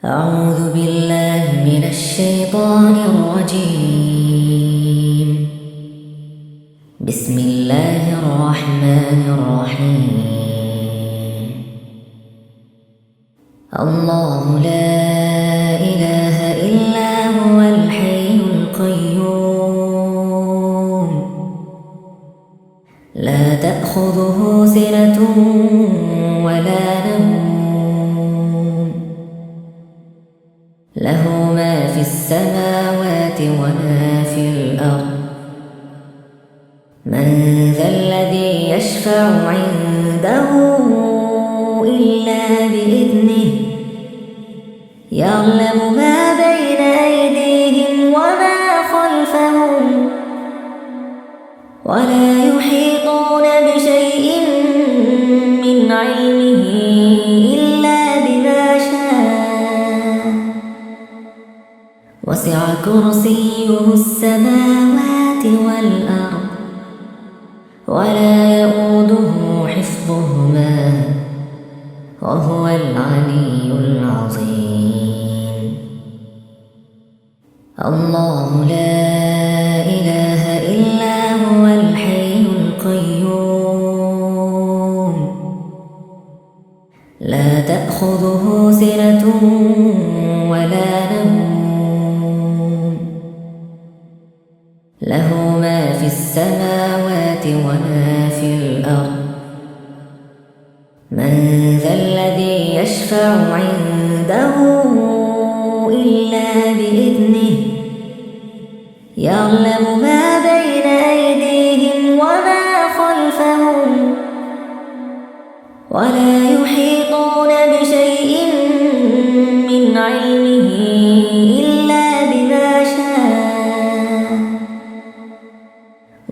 أعوذ بالله من الشيطان الرجيم. بسم الله الرحمن الرحيم. الله لا إله إلا هو الحي القيوم لا تأخذه سنة ولا نوم له ما في السماوات وما في الأرض من ذا الذي يشفع عنده إلا بإذنه يعلم ما بين أيديهم وما خلفهم ولا يحيطون بشيء من علمه إلا بما شاء وسع كرسيه السماوات والأرض ولا يؤوده حفظهما وهو العلي العظيم. الله لا إله إلا هو الحي القيوم لا تأخذه سنة ولا نوم له ما في السماوات وما في الأرض من ذا الذي يشفع عنده إلا بإذنه يعلم ما بين أيديهم وما خلفهم ولا يحيطون بشيء من علمه إلا بما شاء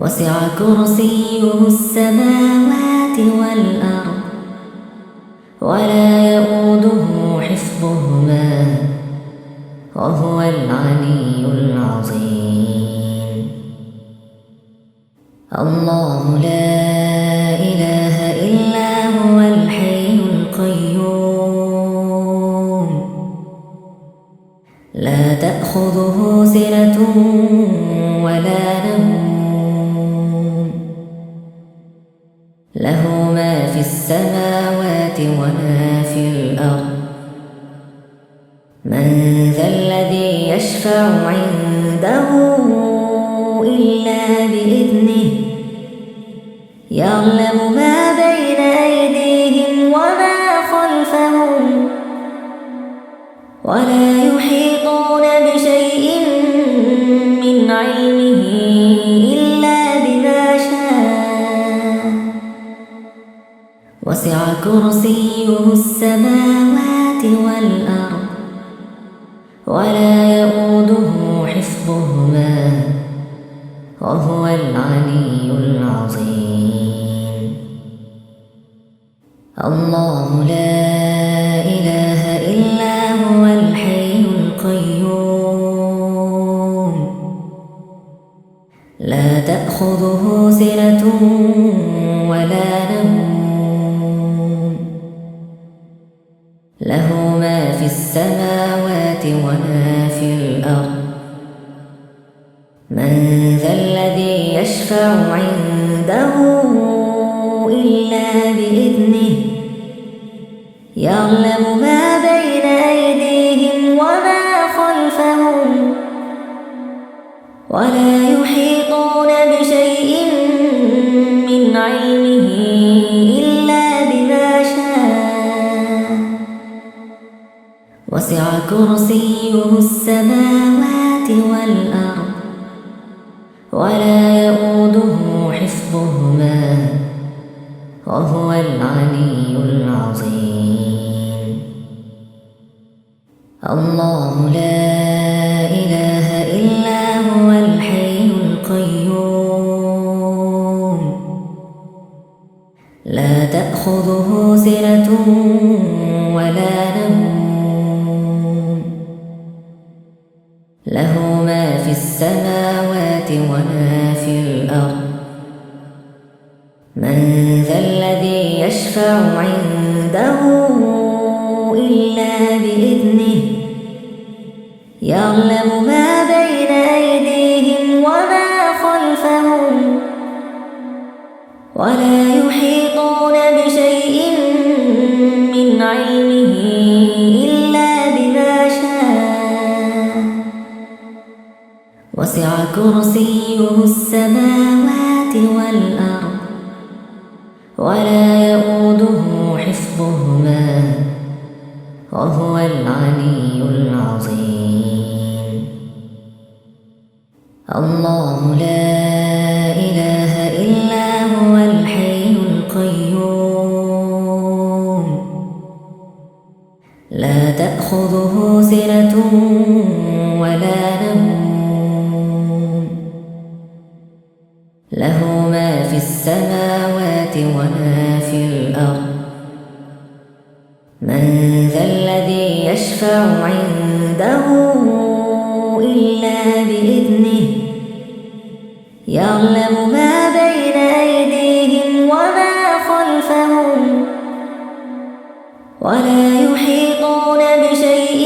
وسع كرسيه السماوات والأرض ولا يؤوده حفظهما وهو العلي العظيم. الله لا إله إلا هو الحي القيوم لا تأخذه سنة ولا نوم له ما في السماوات وما في الأرض من ذا الذي يشفع عنده إلا بإذنه يعلم ما بين أيديهم وما خلفهم ولا يحيطون بشيء من علمه إلا بما شاء وسع كرسيه السماوات والأرض ولا يؤوده حفظهما وهو العلي العظيم. الله لا إله إلا هو الحي القيوم لا تأخذه سنة ولا نوم له ما في السماوات وما في الأرض من ذا الذي يشفع عنده إلا بإذنه يعلم ما بين أيديهم وما خلفهم ولا يحيطون بشيء من علمه إلا بما شاء وسع كرسيه السماوات والأرض ولا يؤوده حفظهما وهو العلي العظيم. الله لا إله إلا هو الحي القيوم لا تأخذه سنة ولا نوم له ما في السماوات وما في الأرض من ذا الذي يشفع عنده إلا بإذنه يعلم ما بين أيديهم وما خلفهم ولا يحيطون بشيء من علمه إلا بما شاء وسع كرسيه السماوات والأرض ولا يؤوده حفظهما وهو العلي العظيم. الله لا إله إلا هو الحي القيوم لا تأخذه سنة ولا نوم له ما في السماوات وما في الأرض من ذا الذي يشفع عنده إلا بإذنه يعلم ما بين أيديهم وما خلفهم ولا يحيطون بشيء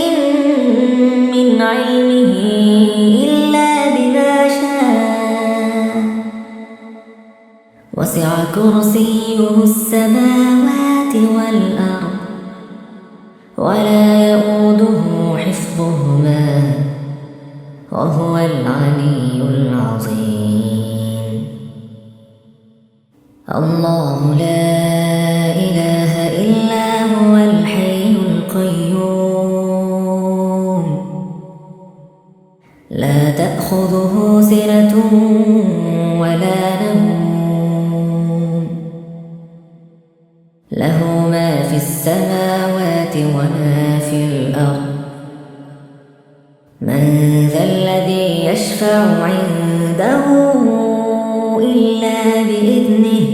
من علمه إلا بما شاء وسع كرسيه السماوات والأرض ولا يؤوده حفظهما وهو العلي العظيم. الله لا إله إلا هو الحي القيوم لا تأخذه سنة ولا نوم له ما في السماوات وما في الأرض من ذا الذي يشفع عنده إلا بإذنه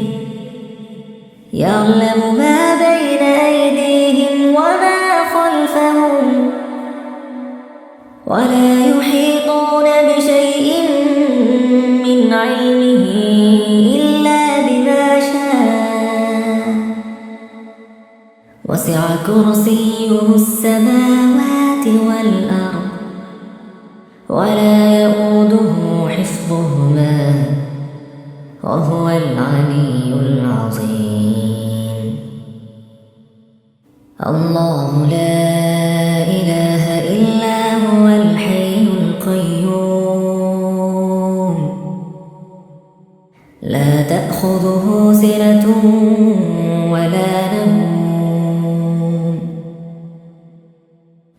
يعلم ما بين أيديهم وما خلفهم ولا يحيطون بشيء من علمه إلا بما شاء وسع كرسيه السماوات والأرض ولا يؤوده حفظهما وهو العلي العظيم. الله لا إله إلا هو الحي القيوم لا تأخذه سنة ولا نوم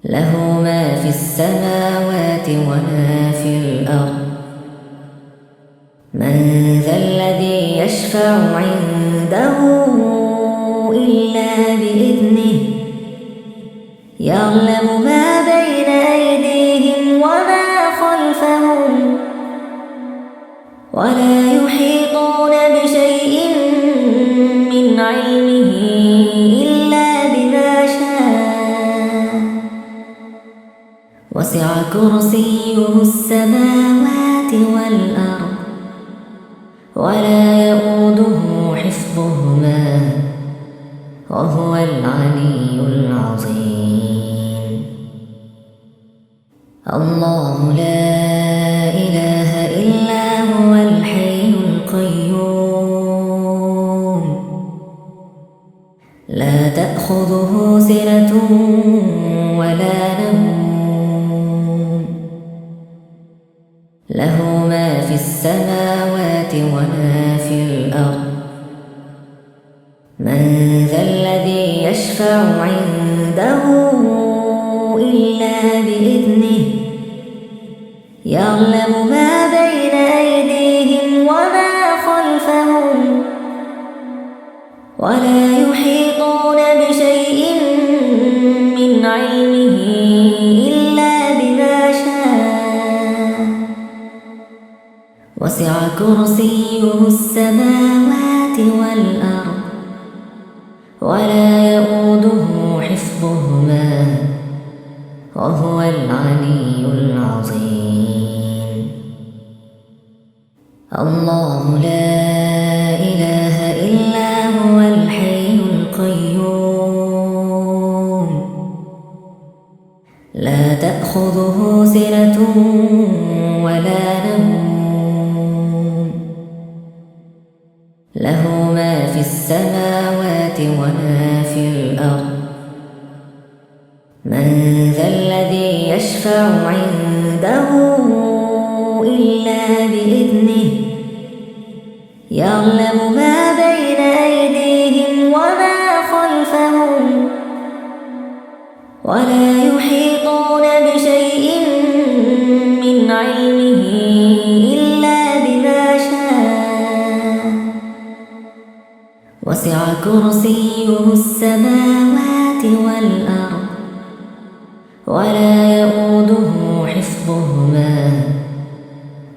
له ما في السماوات وما في الأرض من ذا الذي يشفع عنده إلا بإذنه يعلم ما بين أيديهم وما خلفهم ولا يحيطون بشيء من علمه إلا بما شاء وسع كرسيه السماوات والأرض ولا يؤوده حفظهما وهو العلي العظيم. الله لا إله إلا هو الحي القيوم لا تأخذه سنة ولا نوم له ما في السماوات وما في الأرض من ذا الذي يشفع عنده إلا بإذنه يعلم ما بين أيديهم وما خلفهم ولا يحيطون بشيء من علمه إلا بما شاء وسع كرسيه السماوات والأرض ولا يؤوده حفظهما وهو العلي العظيم. الله لا إله إلا هو الحي القيوم لا تأخذه سنة ولا نوم له ما في السماوات وما في الأرض من ذا الذي يشفع عنده إلا بإذنه يعلم ما بين أيديهم وما خلفهم ولا يحيطون بشيء من علمه إلا بما شاء وسع كرسيه السماوات والأرض ولا يؤوده حفظهما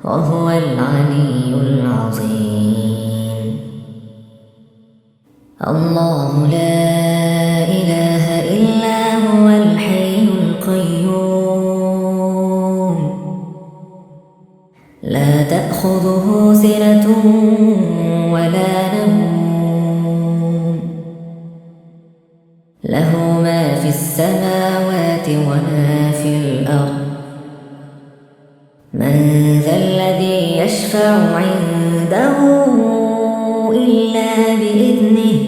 وهو العلي العظيم. الله لا إله إلا هو الحي القيوم لا تأخذه سنة ولا نوم له ما في السماوات وما في الأرض من ذا الذي يشفع عنده إلا بإذنه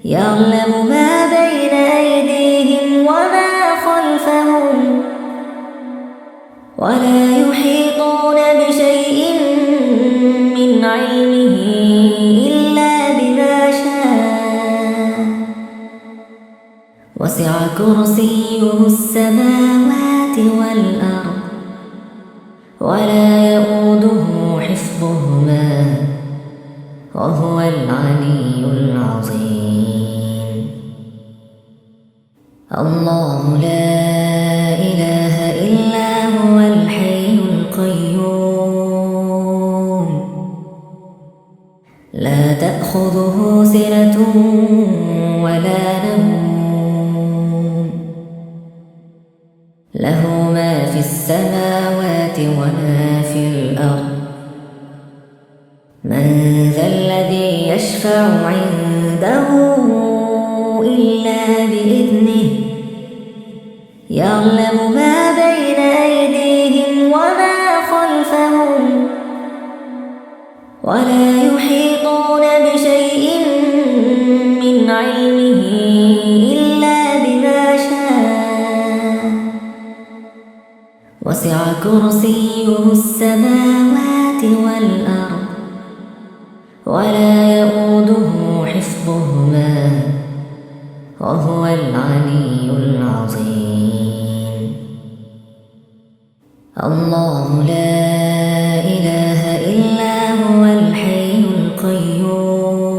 يعلم ما بين أيديهم وما خلفهم ولا يحيطون بشيء من علمه إلا بما شاء وسع كرسيه السماوات والأرض ولا يؤوده حفظهما وهو العلي العظيم. الله لا إله إلا هو الحي القيوم لا تأخذه سنة ولا نوم له ما في السماوات وما في الأرض من ذا الذي يشفع عنده إلا بإذنه يعلم ما بين أيديهم وما خلفهم ولا يحيطون بشيء من علمه إلا بما شاء وسع كرسيه السماوات والأرض ولا يؤوده حفظهما وهو العلي العظيم. الله لا إله إلا هو الحي القيوم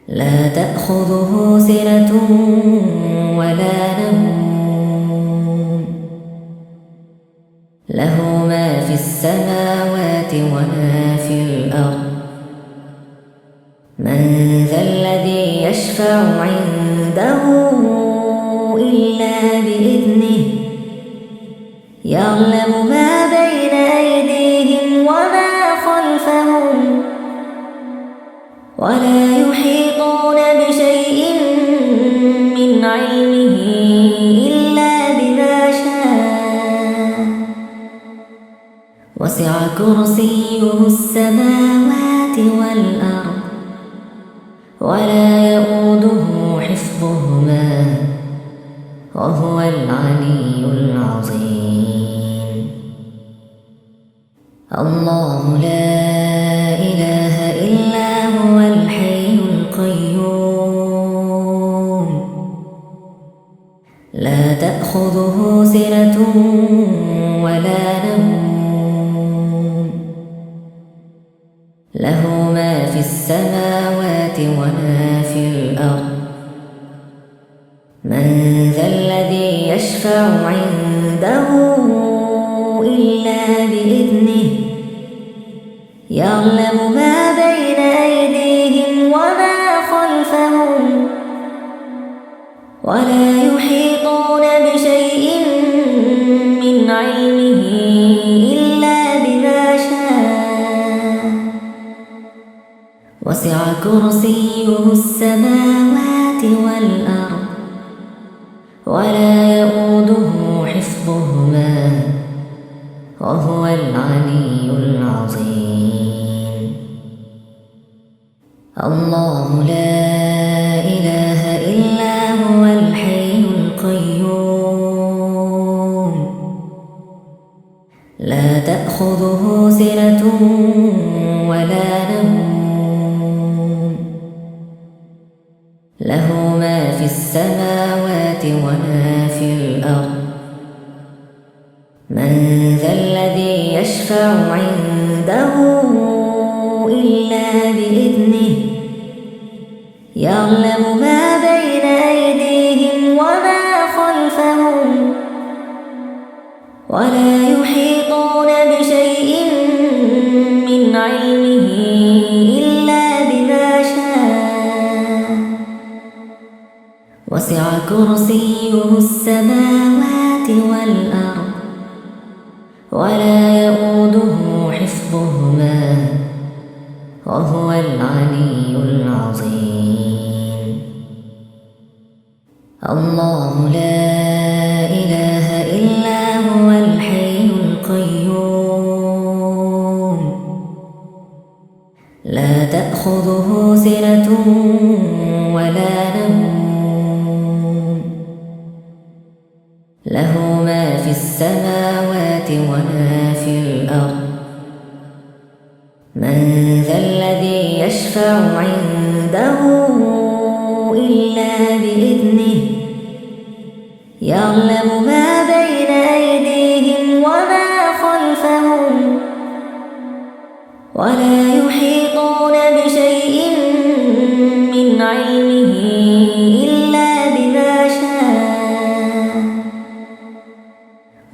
لا تأخذه سنة ولا نوم له ما في السماوات وما في الأرض من ذا الذي يشفع عنده إلا بإذنه يعلم ما بين أيديهم وما خلفهم ولا يحيطون بشيء من علمه إلا بما شاء وسع كرسيه السماوات والأرض ولا يؤوده حفظهما وهو العلي العظيم. الله لا إله إلا هو الحي القيوم لا تأخذه سنة ولا نوم له ما في السماوات وما في الأرض من ذا الذي يشفع عنده إلا بإذنه يعلم ما بين أيديهم وما خلفهم ولا يحيطون بشيء من علمه إلا بما شاء وسع كرسيه السماوات والأرض ولا يؤوده حفظهما وهو العلي العظيم. الله لا إله إلا هو الحي القيوم لا تأخذه سنة ولا نوم له ما في السماوات وما في الأرض. من ذا الذي يشفع عنده إلا بإذنه يعلم ما بين أيديهم وما خلفهم ولا يحيطون بشيء من علمه إلا بما شاء وسع كرسيه السماوات والأرض ولا يؤوده حفظهما وهو العلي العظيم. الله لا إله إلا هو الحي القيوم لا تأخذه سنة ولا نوم له ما في السماوات وما في الأرض. من ذا الذي يشفع عنده إلا بإذنه يعلم ما بين أيديهم وما خلفهم ولا يحيطون بشيء من علمه إلا بما شاء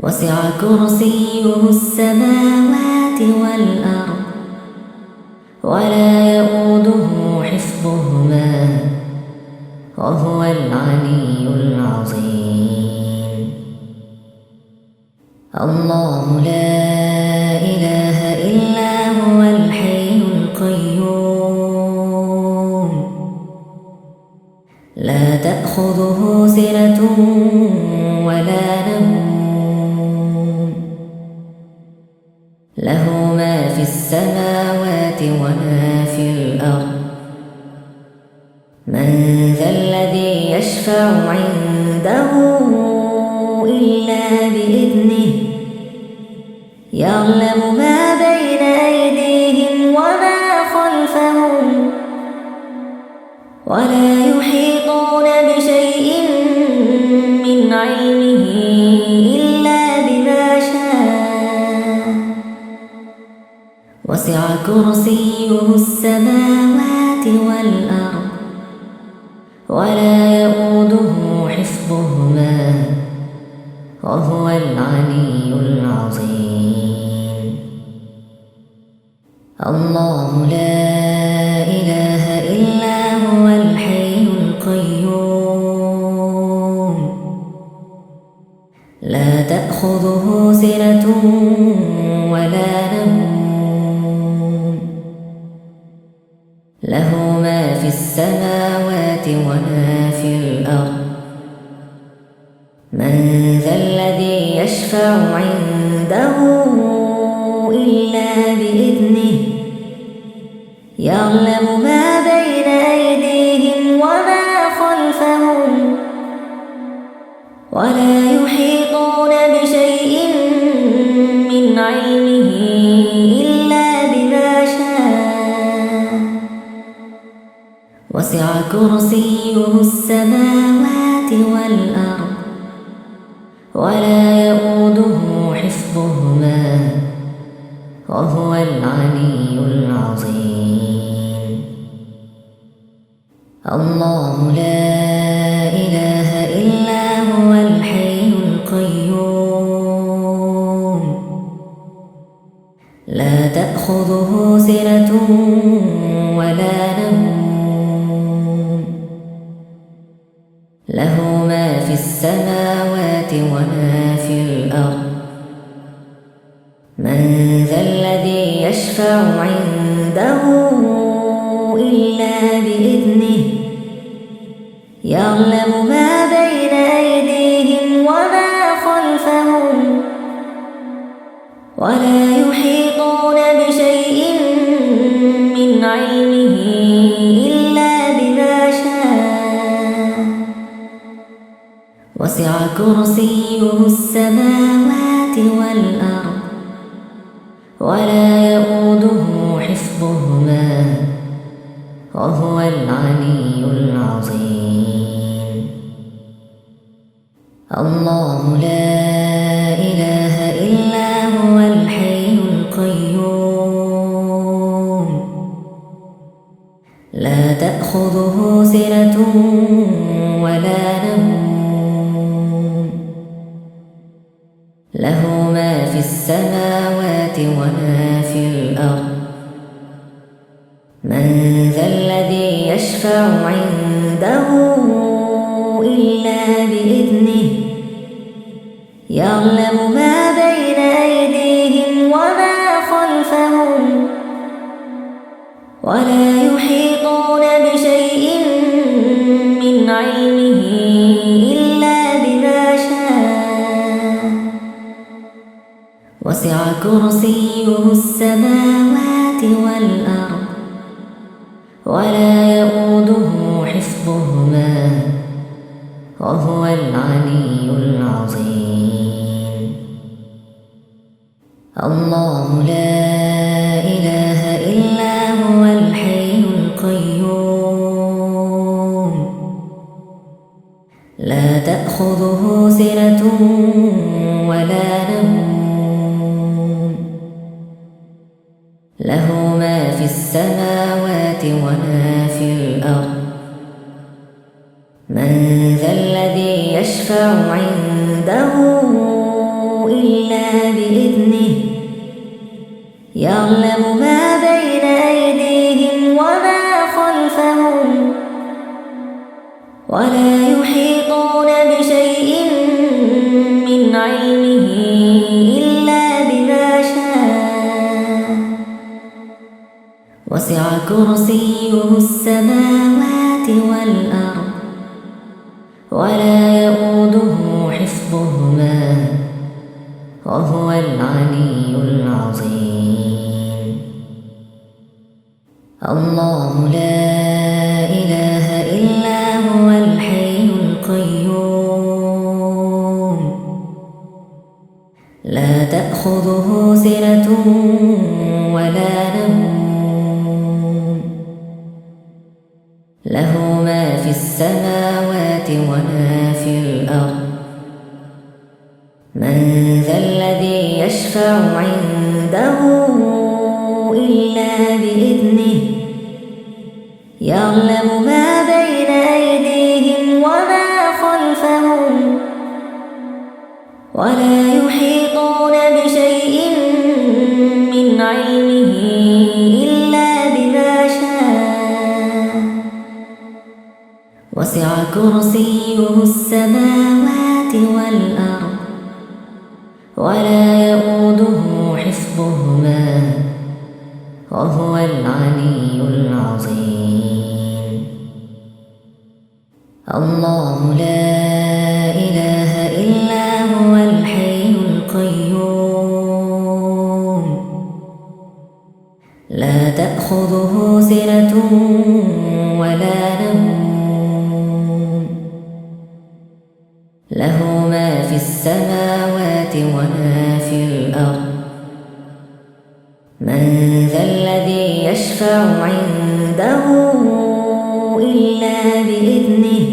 وسع كرسيه السماوات والأرض ولا يؤوده حفظهما وهو العلي العظيم. الله لا إله إلا هو الحي القيوم لا تأخذه سنة ولا نوم له ما في السماوات وما في الأرض. من ذا الذي يشفع عنده إلا بإذنه يعلم ما بين أيديهم وما خلفهم ولا يحيطون بشيء من علمه إلا بما شاء وسع كرسيه السماوات والأرض ولا يؤوده حفظهما وهو العلي العظيم. الله لا إله إلا هو الحي القيوم لا تأخذه سنة ولا نوم له ما في السماوات وما في الأرض. من ذا الذي يشفع عنده إلا بإذنه يعلم ما بين أيديهم وما خلفهم ولا يحيطون بشيء من علمه إلا بما شاء وسع كرسيه السماوات والأرض ولا يؤوده حفظهما وهو العلي العظيم. الله لا إله إلا هو الحي القيوم لا تأخذه سنة ولا نوم له ما في السماوات وما في الأرض. من ذا الذي يشفع عنده إلا بإذنه يعلم ما بين أيديهم وسع كرسيه السماوات والأرض ولا يؤوده حفظهما وهو العلي العظيم. الله لا إله إلا هو الحي القيوم لا تأخذه سنة ولا نوم له ما في السماوات وما في الأرض. من ذا الذي يشفع عنده إلا بإذنه يعلم ما بين أيديهم وما خلفهم ولا يحيطون بشيء من علمه إلا بما شاء. وسع كرسيه السماوات والأرض ولا يؤوده حفظهما وهو العلي العظيم. الله لا إله إلا هو الحي القيوم لا تأخذه سنة ولا نوم له ما في السماوات وما في الأرض. من ذا الذي يشفع عنده إلا بإذنه يعلم ما بين أيديهم وما خلفهم ولا يحيطون بشيء من علمه إلا بما شاء. وسع كرسيه السماوات والأرض ولا يؤوده حفظهما وهو العلي العظيم. الله لا إله إلا هو الحي القيوم لا تأخذه سنة ولا نوم له ما في السماوات وما في الأرض. من ذا الذي يشفع عنده إلا بإذنه يعلم ما بين أيديهم وما خلفهم ولا يحيطون بشيء من علمه إلا بما شاء. وسع كرسيه السماوات والأرض ولا يؤوده حفظهما وهو العلي العظيم. الله لا إله إلا هو الحي القيوم لا تأخذه سنة ولا نوم له ما في السماوات وما في الأرض. من ذا الذي يشفع عنده إلا بإذنه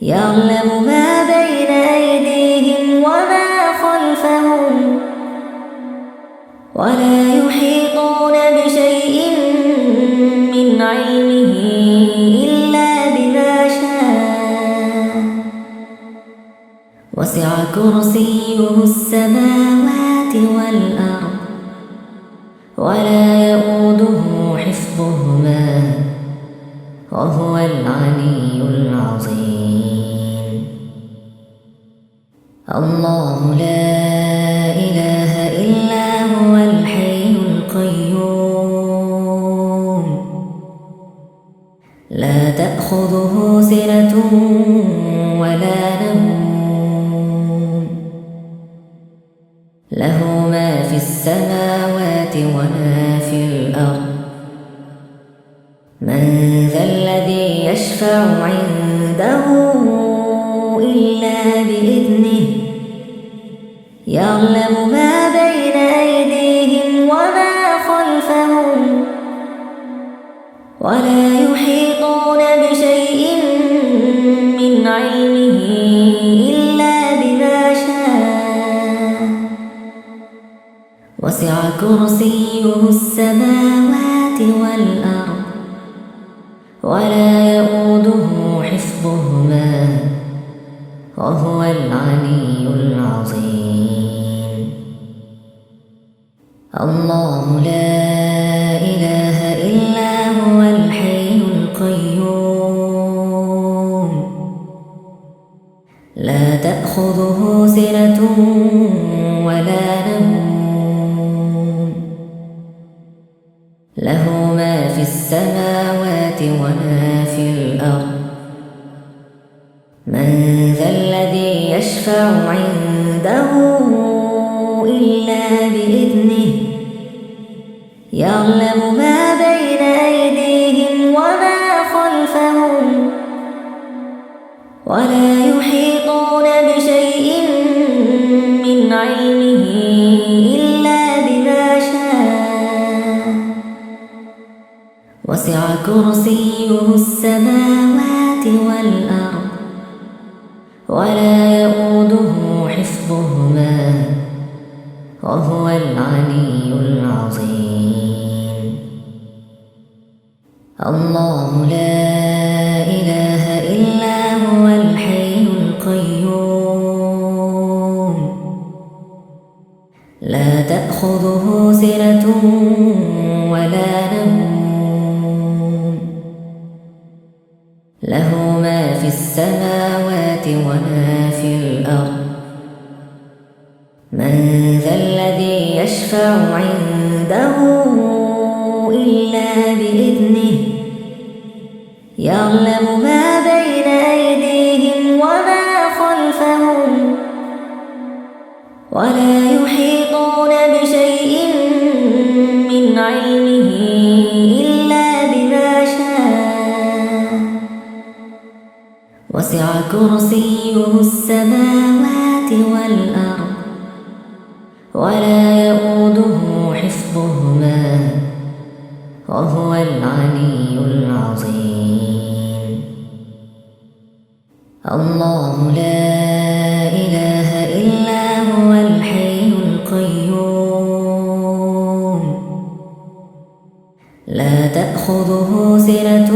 يعلم ما بين أيديهم وما خلفهم ولا يحيطون بشيء من علمه إلا بما شاء. وسع كرسيه السماوات والأرض ولا يؤوده حفظهما وهو العلي العظيم. الله لا إله إلا هو الحي القيوم لا تأخذه سنة ولا نوم له ما في السماوات وما في الأرض. من ذا الذي يشفع عنده إلا يعلم ما بين أيديهم وما خلفهم ولا يحيطون بشيء من علمه إلا بما شاء وسع كرسيه السماوات والأرض ولا يؤوده حفظهما وهو العلي العظيم. الله لا إله إلا هو الحي القيوم لا تأخذه سنة ولا نوم له ما في السماوات وما في الأرض من ذا الذي يشفع عنده إلا بإذنه يعلم ما بين أيديهم وما خلفهم ولا يحيطون بشيء من علمه إلا بما شاء وسع كرسيه السماوات والأرض ولا يؤوده حفظهما وهو العلي العظيم. الله لا إله إلا هو الحي القيوم لا تأخذه سنة ولا نوم له ما في السماوات وما في الأرض من ذا الذي يشفع عنده إلا بإذنه يعلم ما بين أيديهم وما خلفهم ولا يحيطون بشيء من علمه إلا بما شاء وسع كرسيه السماوات والأرض ولا يؤوده حفظهما وهو العلي العظيم. الله لا إله إلا هو الحي القيوم لا تأخذه سنة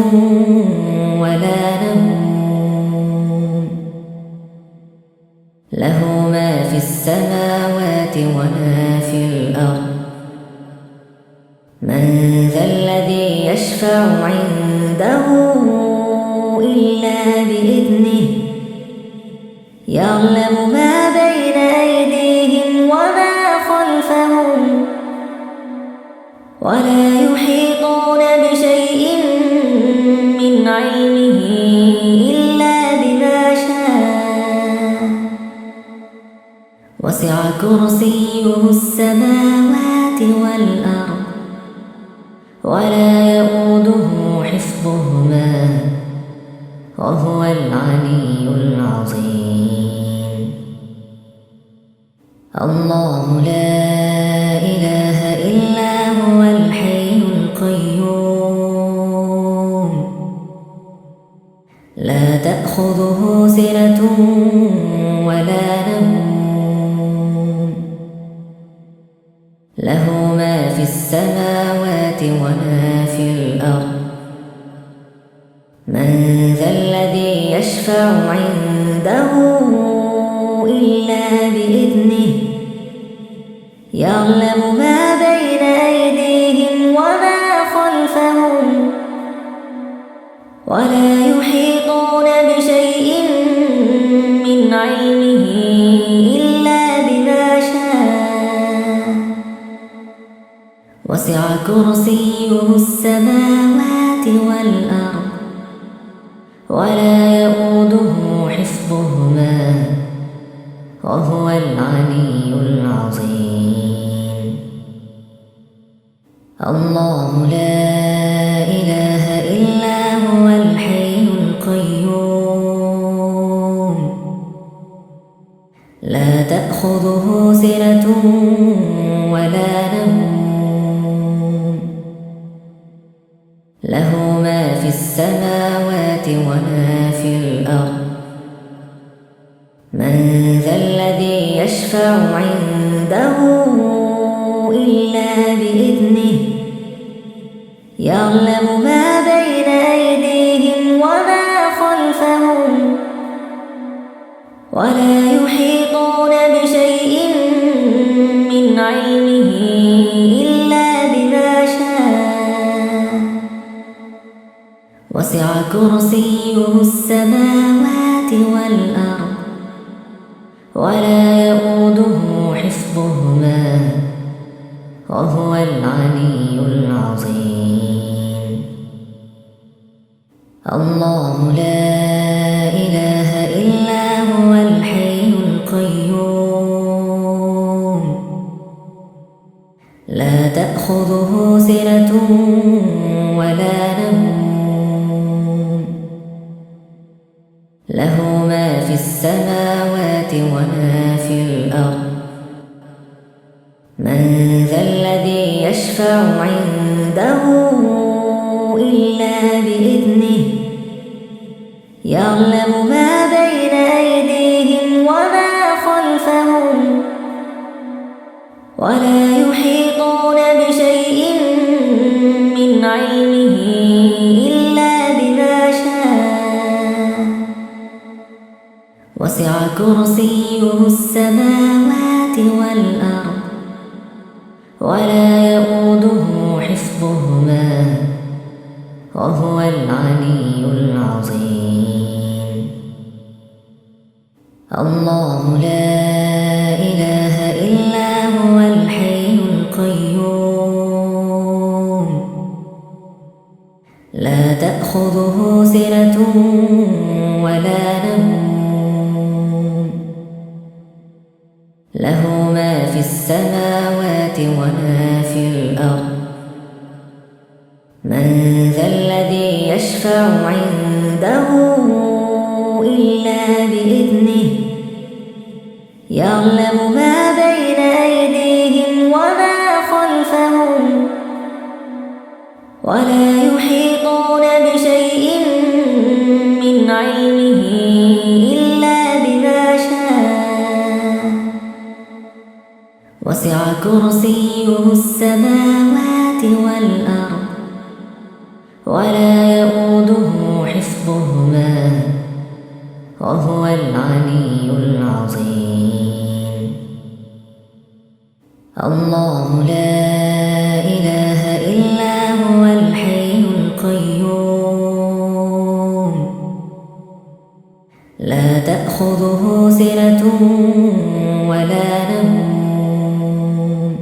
ولا نوم له ما في السماوات وما في الأرض من ذا الذي يشفع عنده إلا بإذنه يعلم ما بين أيديهم وما خلفهم ولا يحيطون بشيء من علمه إلا بما شاء وسع كرسيه السماوات والأرض ولا يؤوده حفظهما وهو العلي العظيم. الله لا إله إلا هو الحي القيوم لا تأخذه سنة ولا نوم له ما في السماوات وما في الأرض من ذا الذي يشفع عنده إلا بإذنه يعلم ما بين أيديهم وما خلفهم ولا يحيطون بشيء من علمه إلا بما شاء وسع كرسيه السماوات والأرض ولا يؤوده حفظهما وهو العلي العظيم. الله لا إله إلا هو الحي القيوم لا تأخذه سنة ولا نوم له ما في السماوات وما في الأرض من ذا الذي يشفع عنده إلا بإذنه يعلم ما بين أيديهم وما خلفهم ولا يحيطون بشيء من علمه إلا بما شاء وسع كرسيه السماوات والأرض ولا يؤوده حفظهما وهو العلي العظيم الله لا إله إلا هو الحي القيوم لا تأخذه سنة ولا نوم له ما في السماوات وما في الأرض من ذا الذي يشفع عنده إلا بإذنه يعلم ما بين أيديهم وما خلفهم ولا يحيطون بشيء من علمه إلا بما شاء وسع كرسيه السماوات والأرض ولا يؤوده حفظهما وهو العلي العظيم الله لا إله إلا هو الحي القيوم لا تأخذه سنة ولا نوم له ما في السماوات وما في الأرض من ذا الذي يشفع عنده إلا بإذنه يعلم ما بين أيديهم وما خلفهم ولا يحيطون بشيء من علمه إلا بما شاء وسع كرسيه السماوات والأرض ولا يؤوده حفظهما وهو العلي العظيم الله لا إله إلا هو الحي القيوم لا تأخذه سنة ولا نوم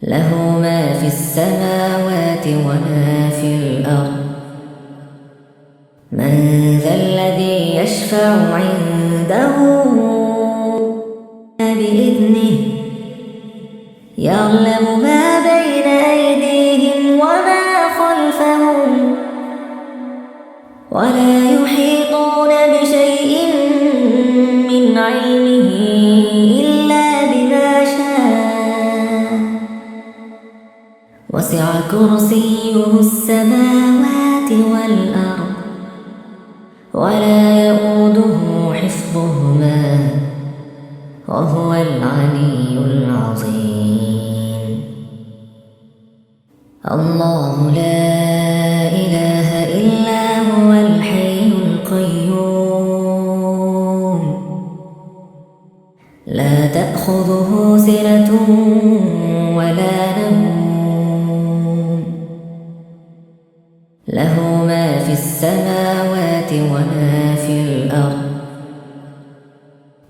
له ما في السماوات وما في الأرض من ذا الذي يشفع عنده بإذنه يعلم ما بين أيديهم وما خلفهم ولا يحيطون بشيء من علمه إلا بما شاء وسع كرسيه السماوات والأرض ولا يؤوده حفظهما وهو العلي العظيم الله لا إله إلا هو الحي القيوم لا تأخذه سنة ولا نوم له ما في السماوات وما في الأرض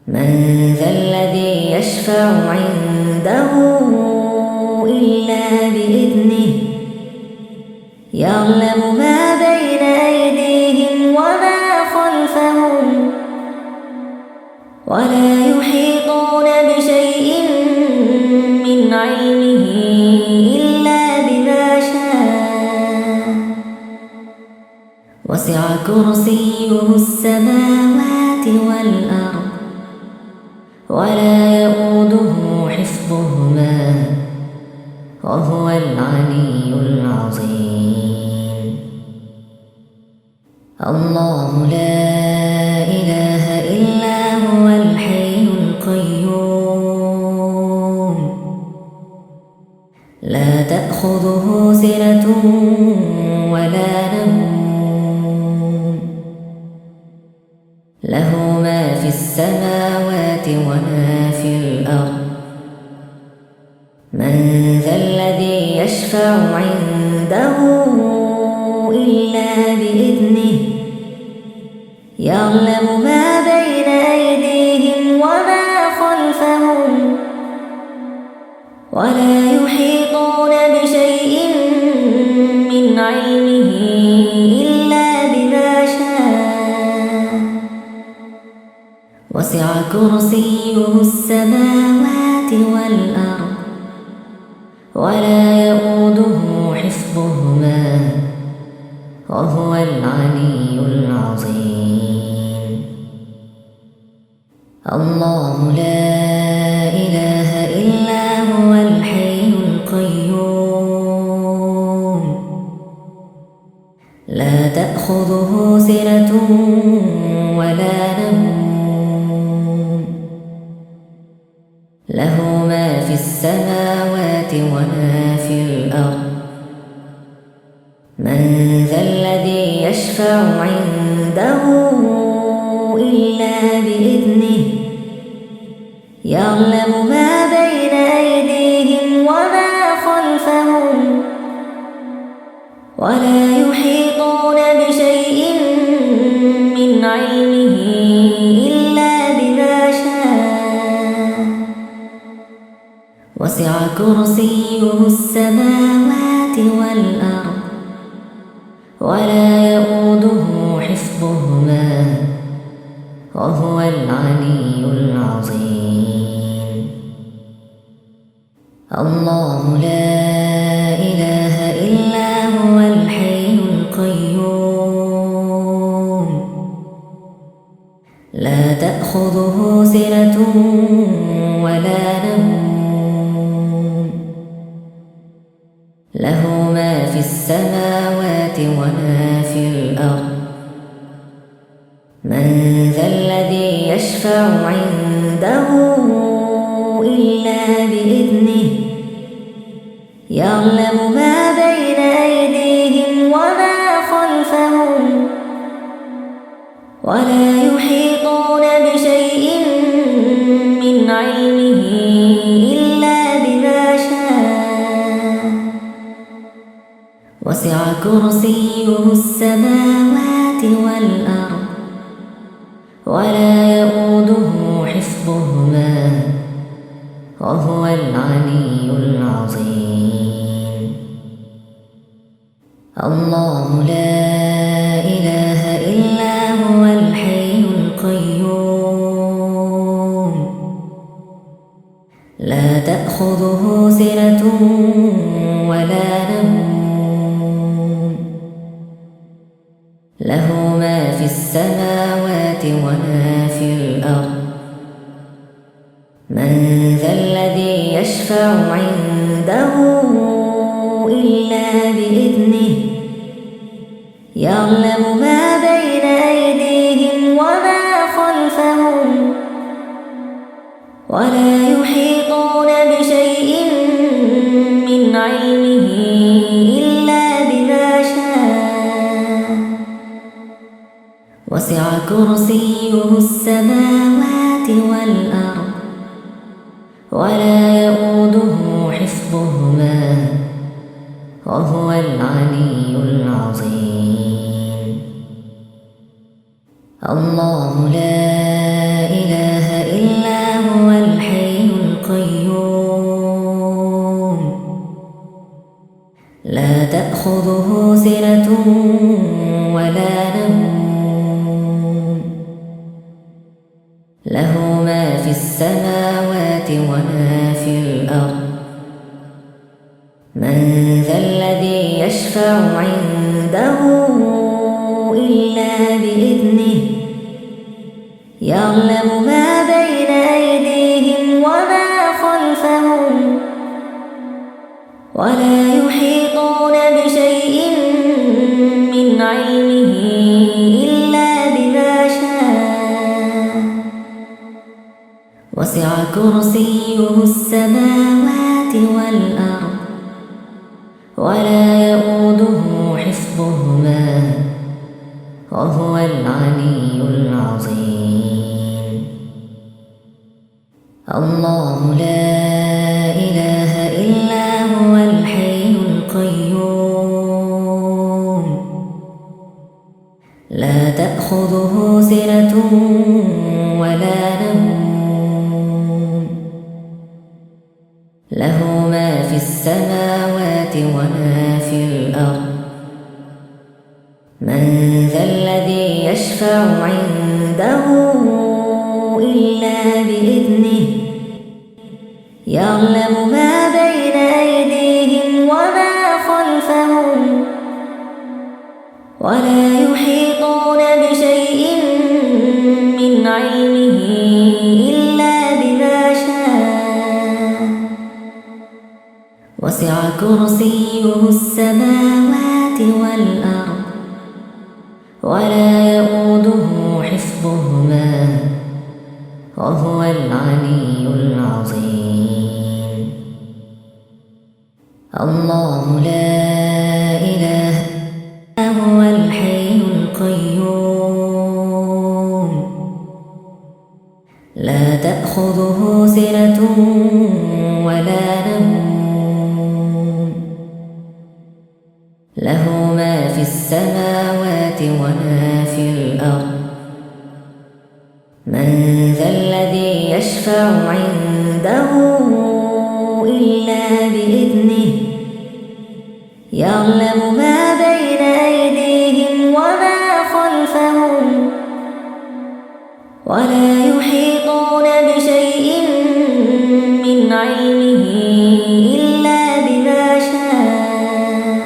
من ذا الذي يشفع عنده إلا بإذنه يعلم ما بين أيديهم وما خلفهم ولا يحيطون بشيء من علمه إلا بما شاء وسع كرسيه السماوات والأرض ولا يؤوده حفظهما وهو العلي العظيم. الله لا إله إلا هو الحي القيوم لا تأخذه سنة ولا نوم له ما في السماوات وما في الأرض. من ذا الذي يشفع عنده إلا بإذنه يعلم ما بين أيديهم وما خلفهم ولا يحيطون بشيء من علمه إلا بما شاء وسع كرسيه السماوات والأرض ولا يؤوده حفظهما وهو العلي العظيم. الله لا إله إلا هو الحي القيوم لا تأخذه سنة ولا نوم له ما في السماوات وما في الأرض. من ذا الذي يشفع عنده إلا بإذنه يعلم ما بين أيديهم وما خلفهم ولا يحيطون بشيء من علمه إلا بما شاء وسع كرسيه السماوات والأرض ولا يؤوده حفظهما وهو العلي العظيم. الله لا إله إلا هو الحي القيوم لا تأخذه سنة ولا نوم له ما في السماوات وما في الأرض. من ذا الذي يشفع عنده إلا بإذنه يعلم ما بين أيديهم وما خلفهم ولا يحيطون بشيء من علمه إلا بما شاء وسع كرسيه السماوات والأرض ولا يؤوده حفظهما وهو العلي العظيم. الله لا إله إلا هو الحي القيوم لا تأخذه سنة ولا نوم له ما في السماوات وما في الأرض. من ذا الذي يشفع عنده إلا بإذنه يعلم ما بين أيديهم وما خلفهم ولا يحيطون بشيء من علمه إلا بما شاء وسع كرسيه السماوات والأرض ولا يؤوده حفظهما وهو العلي العظيم. الله لا إله إلا هو الحي القيوم لا تأخذه سنة ولا نوم له ما في السماوات وما في الأرض. من ذا الذي يشفع عنده إلا بإذنه يعلم ما بين أيديهم وسع كرسيه السماوات والأرض ولا يؤوده حفظهما وهو العلي العظيم. الله لا إله إلا هو الحي القيوم لا تأخذه سنة ولا نوم له ما في السماوات وما في الأرض. من ذا الذي يشفع عنده إلا بإذنه يعلم ما بين أيديهم وما خلفهم ولا يحيطون بشيء من علمه إلا بما شاء وسع كرسيه السماوات والأرض ولا يؤوده حفظهما وهو العلي العظيم. الله لا إله إلا هو الحي القيوم لا تأخذه سنة ولا نوم له ما في السماوات وما في الأرض. من ذا الذي يشفع عنده إلا بإذنه يعلم ما بين أيديهم وما خلفهم ولا يحيطون بشيء من علمه إلا بما شاء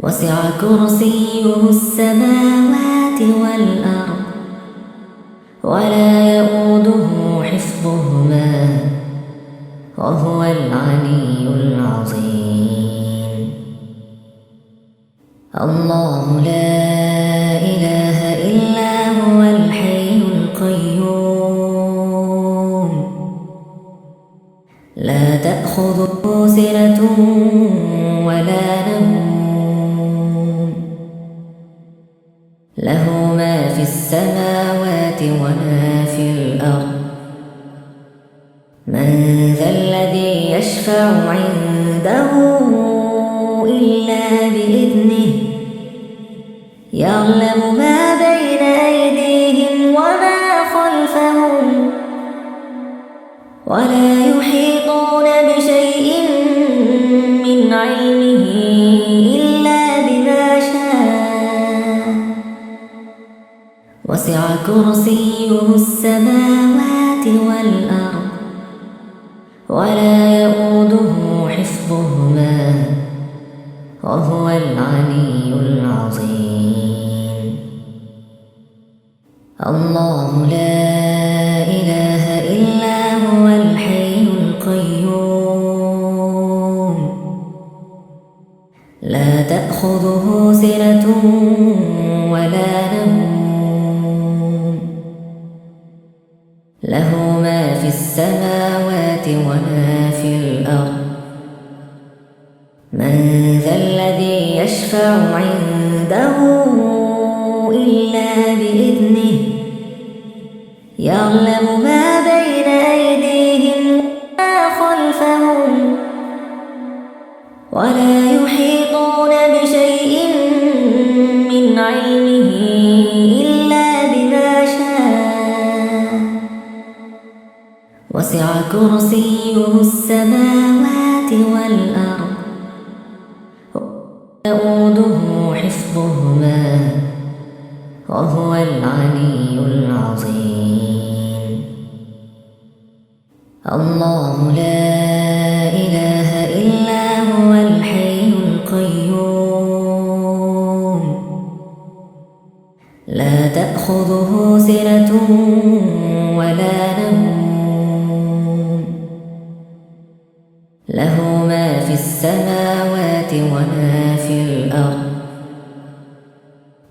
وسع كرسيه السماوات والأرض ولا يؤوده حفظهما وهو العلي العظيم. الله لا إله إلا هو الحي القيوم لا تأخذه سنة ولا نوم له ما في السماوات وما في الأرض. من ذا الذي يشفع عنده إلا بإذنه يعلم ما بين أيديهم وما خلفهم ولا يحيطون بشيء من علمه إلا بما شاء وسع كرسيه السماوات والأرض ولا يؤوده حفظهما وهو العلي العظيم. الله لا إله إلا هو الحي القيوم لا تأخذه سنة ولا نوم له ما في السماوات وما في الأرض. من ذا الذي يشفع عنده إلا بإذنه يعلم ما بين أيديهم وما خلفهم ولا يحيطون بشيء من علمه إلا بما شاء وسع كرسيه السماوات والأرض يؤوده حفظهما وهو العلي العظيم. الله لا إله إلا هو الحي القيوم لا تأخذه سنة ولا نوم له ما في السماوات وما في الأرض.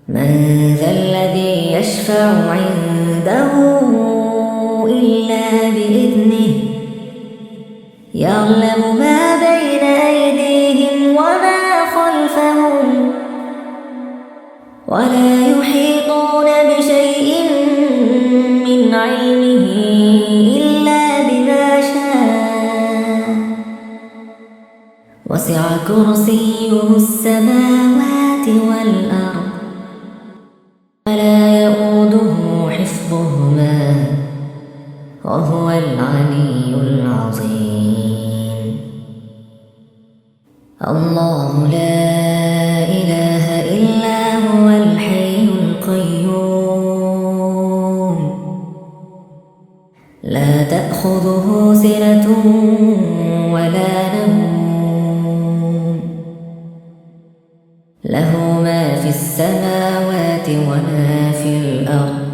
من ذا الذي يشفع عنده إلا إلا بإذنه يعلم ما بين أيديهم وما خلفهم ولا يحيطون بشيء من علمه إلا بما شاء وسع كرسيه السماوات والأرض ولا يؤوده حفظهما وهو العلي العظيم. الله لا إله إلا هو الحي القيوم لا تأخذه سنة ولا نوم له ما في السماوات وما في الأرض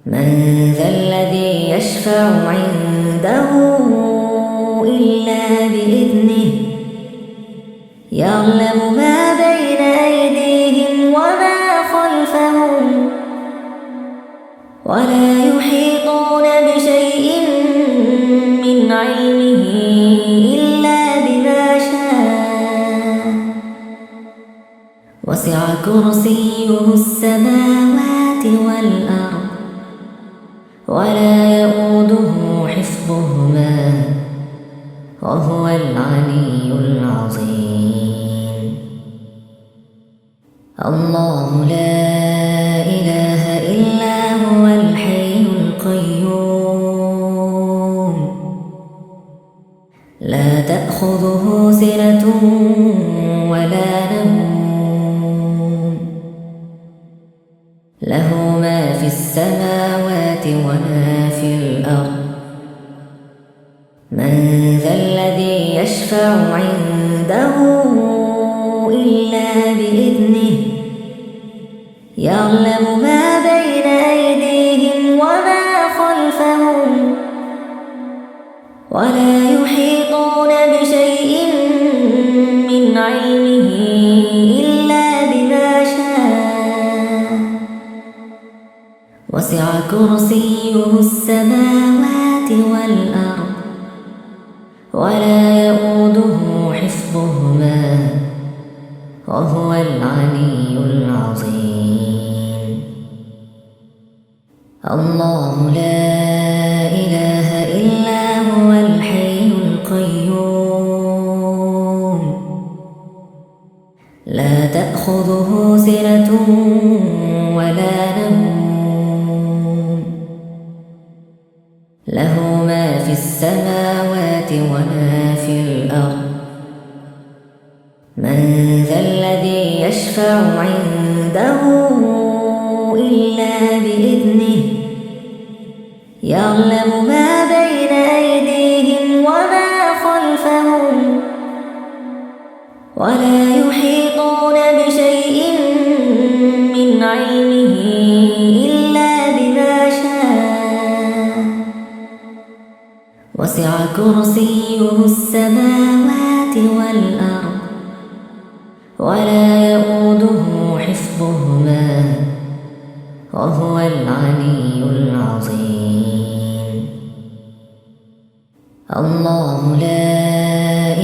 من ذا الذي يشفع عنده إلا بإذنه يعلم ما بين أيديهم وما خلفهم ولا يحيطون بشيء من علمه إلا بما شاء وسع كرسيه السماوات والأرض ولا يؤوده حفظهما وهو العلي العظيم. الله لا إله إلا هو الحي القيوم لا تأخذه سنة ولا نوم له ما في السماوات وما في الأرض من ذا الذي يشفع عنده إلا بإذنه يعلم ما بين أيديهم وما خلفهم ولا يحيطون بشيء من علمه إلا بما شاء وسع كرسيه السماوات والأرض ولا يؤوده حفظهما وهو العلي العظيم. الله لا إله إلا هو الحي القيوم لا تأخذه سنة ولا نوم له ما في السماوات وما في الأرض من ذا الذي يشفع عنده إلا بإذنه يعلم ما بين أيديهم وما خلفهم ولا يحيطون بشيء من علمه إلا بما شاء وسع كرسيه السماوات والأرض ولا يؤوده حفظهما وهو العلي العظيم. الله لا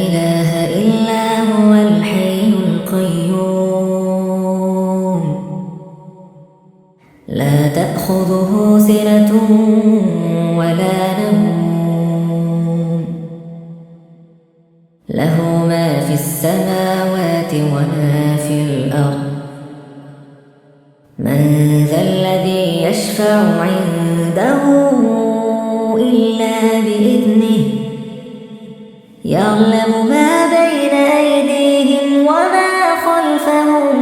إله إلا هو الحي القيوم لا تأخذه سنة ولا نوم له ما في السماوات وما في الأرض من ذا الذي يشفع عنده إلا بإذنه يعلم ما بين أيديهم وما خلفهم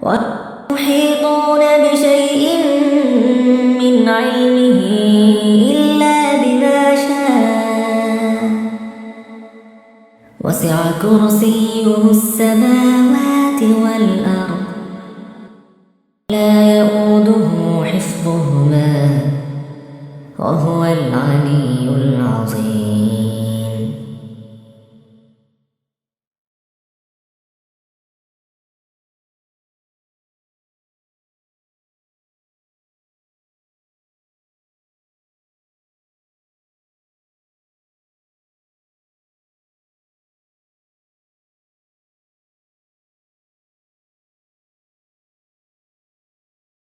ولا يحيطون بشيء من علمه إلا بما شاء وسع كرسيه السماوات والأرض لا يؤوده حفظهما وهو العلي العظيم.